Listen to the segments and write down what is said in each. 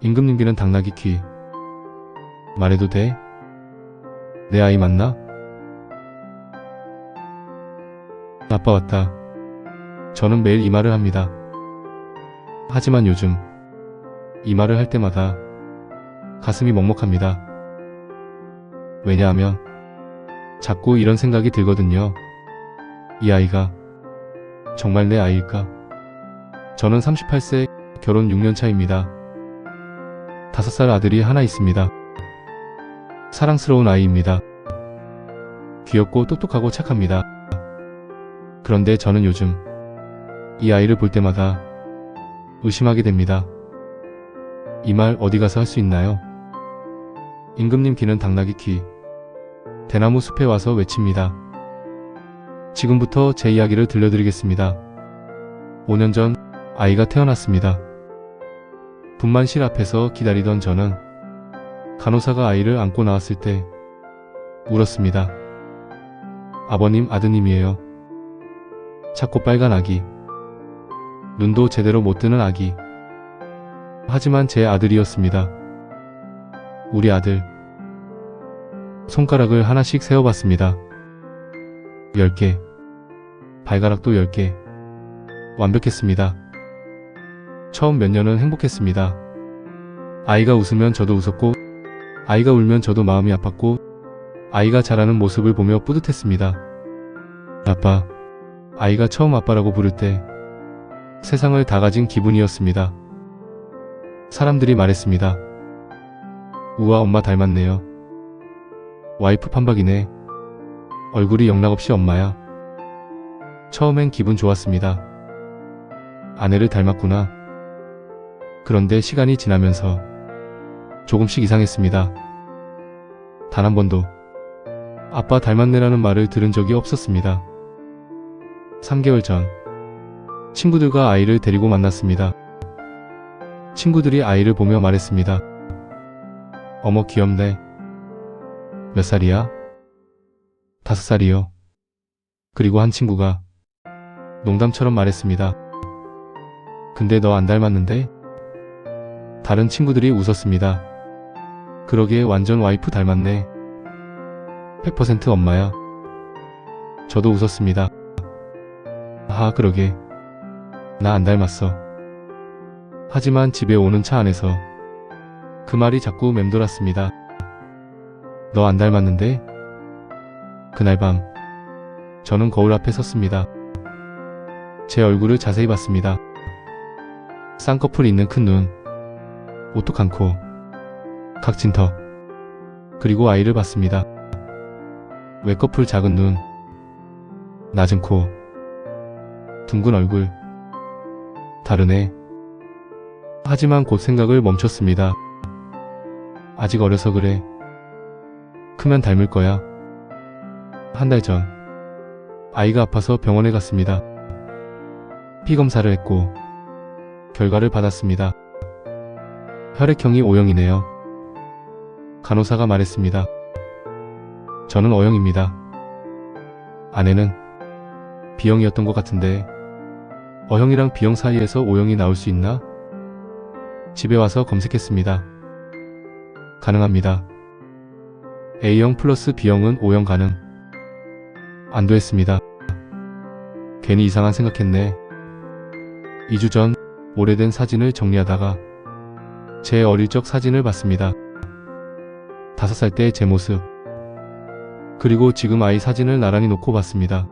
임금님 귀는 당나귀 귀. 말해도 돼? 내 아이 맞나? 아빠 왔다. 저는 매일 이 말을 합니다. 하지만 요즘 이 말을 할 때마다 가슴이 먹먹합니다. 왜냐하면 자꾸 이런 생각이 들거든요. 이 아이가 정말 내 아이일까? 저는 38세, 결혼 6년 차입니다. 5살 아들이 하나 있습니다. 사랑스러운 아이입니다. 귀엽고 똑똑하고 착합니다. 그런데 저는 요즘 이 아이를 볼 때마다 의심하게 됩니다. 이 말 어디 가서 할 수 있나요? 임금님 귀는 당나귀 귀. 대나무 숲에 와서 외칩니다. 지금부터 제 이야기를 들려드리겠습니다. 5년 전 아이가 태어났습니다. 분만실 앞에서 기다리던 저는 간호사가 아이를 안고 나왔을 때 울었습니다. 아버님, 아드님이에요. 작고 빨간 아기. 눈도 제대로 못 뜨는 아기. 하지만 제 아들이었습니다. 우리 아들. 손가락을 하나씩 세어봤습니다. 10개. 발가락도 10개. 완벽했습니다. 처음 몇 년은 행복했습니다. 아이가 웃으면 저도 웃었고, 아이가 울면 저도 마음이 아팠고, 아이가 자라는 모습을 보며 뿌듯했습니다. 아빠. 아이가 처음 아빠라고 부를 때 세상을 다 가진 기분이었습니다. 사람들이 말했습니다. 우와, 엄마 닮았네요. 와이프 판박이네. 얼굴이 영락없이 엄마야. 처음엔 기분 좋았습니다. 아내를 닮았구나. 그런데 시간이 지나면서 조금씩 이상했습니다. 단 한 번도 아빠 닮았네라는 말을 들은 적이 없었습니다. 3개월 전 친구들과 아이를 데리고 만났습니다. 친구들이 아이를 보며 말했습니다. 어머, 귀엽네. 몇 살이야? 5살이요. 그리고 한 친구가 농담처럼 말했습니다. 근데 너 안 닮았는데? 다른 친구들이 웃었습니다. 그러기에 완전 와이프 닮았네. 100% 엄마야. 저도 웃었습니다. 아, 그러게. 나 안 닮았어. 하지만 집에 오는 차 안에서 그 말이 자꾸 맴돌았습니다. 너 안 닮았는데? 그날 밤 저는 거울 앞에 섰습니다. 제 얼굴을 자세히 봤습니다. 쌍꺼풀 있는 큰 눈, 오똑한 코, 각진 턱, 그리고 아이를 봤습니다. 외꺼풀 작은 눈, 낮은 코, 둥근 얼굴. 다르네. 하지만 곧 생각을 멈췄습니다. 아직 어려서 그래. 크면 닮을 거야. 한 달 전 아이가 아파서 병원에 갔습니다. 피 검사를 했고 결과를 받았습니다. 혈액형이 O형이네요. 간호사가 말했습니다. 저는 O형입니다. 아내는 B형이었던 것 같은데 O형이랑 B형 사이에서 O형이 나올 수 있나? 집에 와서 검색했습니다. 가능합니다. A형 플러스 B형은 O형 가능. 안 됐습니다. 괜히 이상한 생각했네. 2주 전 오래된 사진을 정리하다가 제 어릴 적 사진을 봤습니다. 5살 때 제 모습, 그리고 지금 아이 사진을 나란히 놓고 봤습니다.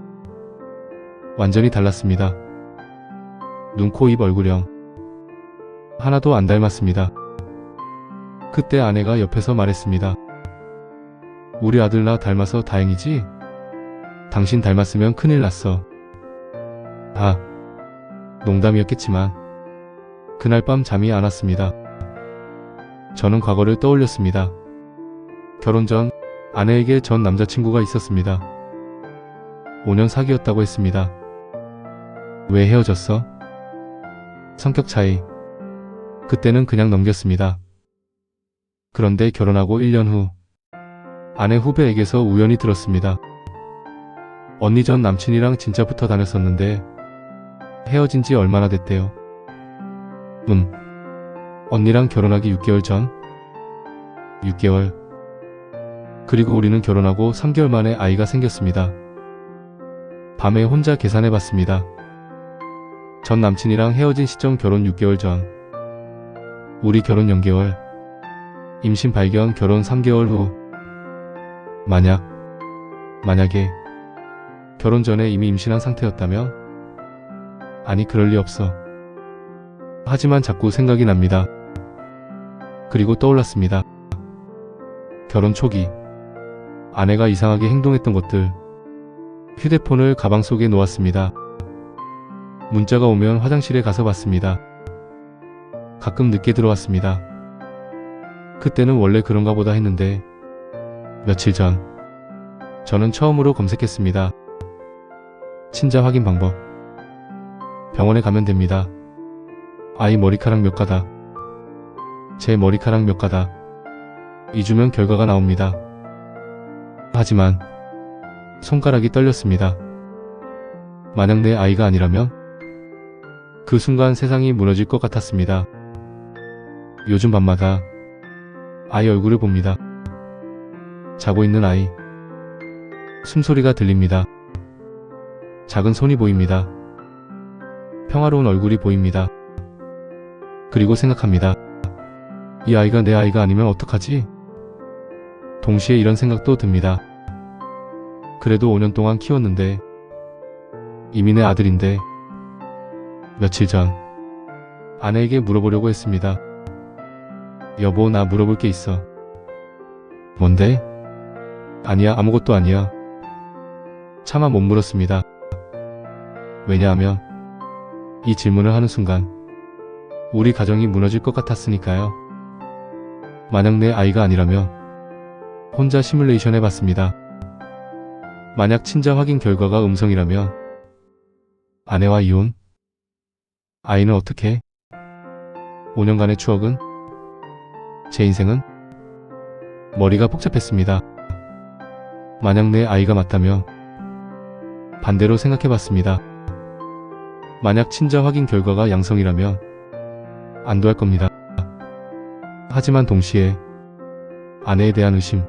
완전히 달랐습니다. 눈, 코, 입, 얼굴형 하나도 안 닮았습니다. 그때 아내가 옆에서 말했습니다. 우리 아들 나 닮아서 다행이지? 당신 닮았으면 큰일 났어. 아, 농담이었겠지만 그날 밤 잠이 안 왔습니다. 저는 과거를 떠올렸습니다. 결혼 전 아내에게 전 남자친구가 있었습니다. 5년 사귀었다고 했습니다. 왜 헤어졌어? 성격 차이. 그때는 그냥 넘겼습니다. 그런데 결혼하고 1년 후 아내 후배에게서 우연히 들었습니다. 언니 전 남친이랑 진짜 붙어 다녔었는데 헤어진 지 얼마나 됐대요. 언니랑 결혼하기 6개월 전? 6개월. 그리고 우리는 결혼하고 3개월 만에 아이가 생겼습니다. 밤에 혼자 계산해봤습니다. 전 남친이랑 헤어진 시점 결혼 6개월 전. 우리 결혼 연개월. 임신 발견 결혼 3개월 후. 만약에 결혼 전에 이미 임신한 상태였다면? 아니, 그럴 리 없어. 하지만 자꾸 생각이 납니다. 그리고 떠올랐습니다. 결혼 초기 아내가 이상하게 행동했던 것들. 휴대폰을 가방 속에 놓았습니다. 문자가 오면 화장실에 가서 봤습니다. 가끔 늦게 들어왔습니다. 그때는 원래 그런가 보다 했는데 며칠 전 저는 처음으로 검색했습니다. 친자 확인 방법. 병원에 가면 됩니다. 아이 머리카락 몇 가닥, 제 머리카락 몇 가닥, 2주면 결과가 나옵니다. 하지만 손가락이 떨렸습니다. 만약 내 아이가 아니라면? 그 순간 세상이 무너질 것 같았습니다. 요즘 밤마다 아이 얼굴을 봅니다. 자고 있는 아이. 숨소리가 들립니다. 작은 손이 보입니다. 평화로운 얼굴이 보입니다. 그리고 생각합니다. 이 아이가 내 아이가 아니면 어떡하지? 동시에 이런 생각도 듭니다. 그래도 5년 동안 키웠는데, 이미 내 아들인데. 며칠 전 아내에게 물어보려고 했습니다. 여보, 나 물어볼 게 있어. 뭔데? 아니야, 아무것도 아니야. 차마 못 물었습니다. 왜냐하면 이 질문을 하는 순간 우리 가정이 무너질 것 같았으니까요. 만약 내 아이가 아니라면? 혼자 시뮬레이션 해봤습니다. 만약 친자 확인 결과가 음성이라면? 아내와 이혼? 아이는 어떻게? 5년간의 추억은? 제 인생은? 머리가 복잡했습니다. 만약 내 아이가 맞다면? 반대로 생각해봤습니다. 만약 친자 확인 결과가 양성이라면? 안도할 겁니다. 하지만 동시에 아내에 대한 의심,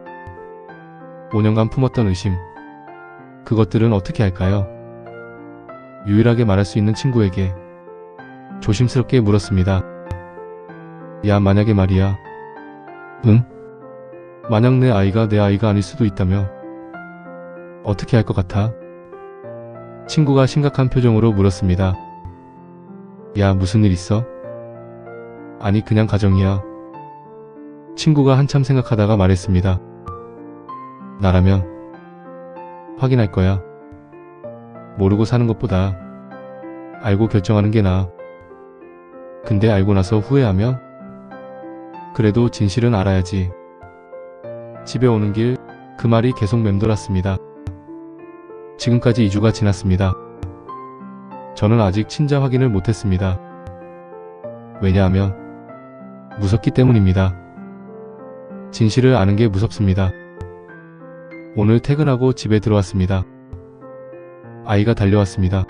5년간 품었던 의심, 그것들은 어떻게 할까요? 유일하게 말할 수 있는 친구에게 조심스럽게 물었습니다. 야, 만약에 말이야. 응? 만약 내 아이가 내 아이가 아닐 수도 있다며? 어떻게 할 것 같아? 친구가 심각한 표정으로 물었습니다. 야, 무슨 일 있어? 아니, 그냥 가정이야. 친구가 한참 생각하다가 말했습니다. 나라면 확인할 거야. 모르고 사는 것보다 알고 결정하는 게 나아. 근데 알고 나서 후회하면? 그래도 진실은 알아야지. 집에 오는 길 그 말이 계속 맴돌았습니다. 지금까지 2주가 지났습니다. 저는 아직 친자 확인을 못했습니다. 왜냐하면 무섭기 때문입니다. 진실을 아는 게 무섭습니다. 오늘 퇴근하고 집에 들어왔습니다. 아이가 달려왔습니다.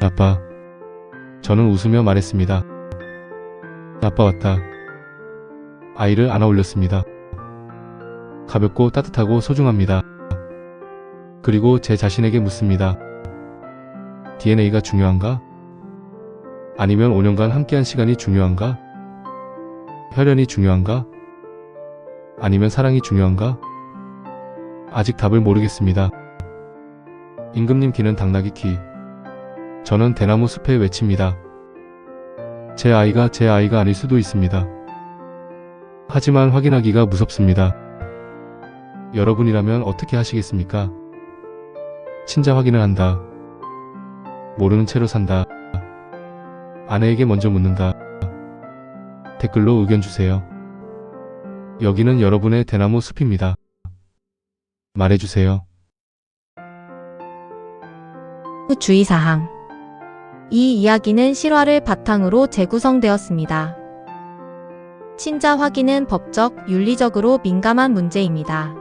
아빠. 저는 웃으며 말했습니다. 아빠 왔다. 아이를 안아 올렸습니다. 가볍고 따뜻하고 소중합니다. 그리고 제 자신에게 묻습니다. DNA가 중요한가? 아니면 5년간 함께한 시간이 중요한가? 혈연이 중요한가? 아니면 사랑이 중요한가? 아직 답을 모르겠습니다. 임금님 귀는 당나귀 귀. 저는 대나무 숲에 외칩니다. 제 아이가 아닐 수도 있습니다. 하지만 확인하기가 무섭습니다. 여러분이라면 어떻게 하시겠습니까? 친자 확인을 한다. 모르는 채로 산다. 아내에게 먼저 묻는다. 댓글로 의견 주세요. 여기는 여러분의 대나무 숲입니다. 말해주세요. 주의사항. 이 이야기는 실화를 바탕으로 재구성되었습니다. 친자 확인은 법적, 윤리적으로 민감한 문제입니다.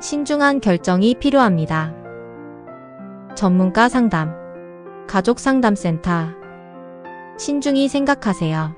신중한 결정이 필요합니다. 전문가 상담, 가족상담센터. 신중히 생각하세요.